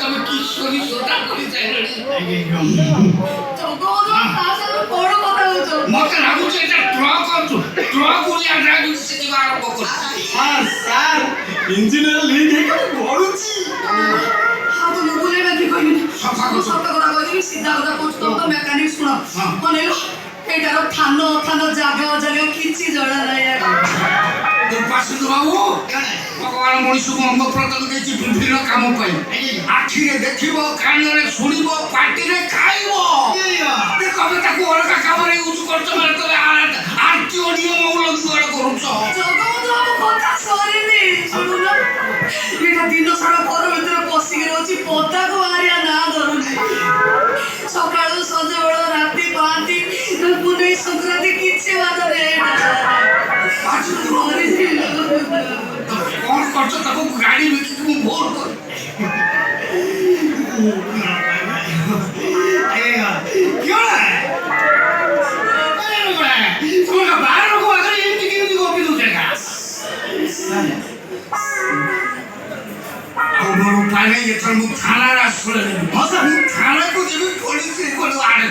ତମେ କି ସୋଦା କରି ସାଇଲଣି ବଡ କଥା ହଉଛ ମତେ ଲାଗୁଛି ଏଟା ଟ୍ରକ୍ ଉଡ଼ିଆ ଡ୍ରାଇଭିଂ ଶିଖିବା ଆରମ୍ଭ କରୁଛି। ସାର୍ ଇଞ୍ଜିନିୟର ଲିକ୍ ହେଇକି ବଢୁଛି। ହଁ ତ ମୁଁ ବୁଲେଇବା କି କହିବିନି ସଫା ମୁଁ ସତ କଥା କହିଦେବି ସିଧା କଥା କହୁଛି ତମ ତ ମେକାନିକ ଶୁଣ ଅନେଇଲ ଏଇଟାର ଥାନ ଜାଗା କିଛି ଜଣା ନାହିଁ ଦୁର୍ବାସିତ ବାବୁ ଭଗବାନ ମଣିଷକୁ ଅଙ୍ଗ ପ୍ରତ୍ୟଙ୍ଗ ଦେଇଛି ବିଭିନ୍ନ କାମ ପାଇଁ। ଆଖିରେ ଦେଖିବ, କାନରେ ଶୁଣିବ, ପାଟିରେ ଖାଇବ। ତମେ ତାକୁ ଅଲଗା କାମରେ ୟୁଜ୍ କରୁଛ ମାନେ ତମେ ଆର୍ଟିଓ ନିୟମ ଉଲ୍ଲଂଘନ କରୁଛ। ଜଗବନ୍ଧୁ ବାବୁ କଥା ସରିନି ଶୁଣୁନ ଏଇଟା ଦିନ ସାରା ଘର ଭିତରେ ପଶିକି ରହୁଛି ପଦାକୁ ବାହାରିବା ନା ଧରୁନି ସକାଳୁ ସଞ୍ଜବେଳ ରାତି ପାଆନ୍ତି ପୁନେଇ ସଂକ୍ରାନ୍ତି କିଛି ବାଦ ନାହିଁ କଣ କରୁଛ ତାକୁ ଗାଡି ବିକିକି ମୁଁ ଭୋଟ କର ଏଥର ମୁଁ ଥାନାରେ ଆଶ୍ରୟ ନେବି। ଥାନାକୁ ଯିବି ପୋଲିସ ଆଣେ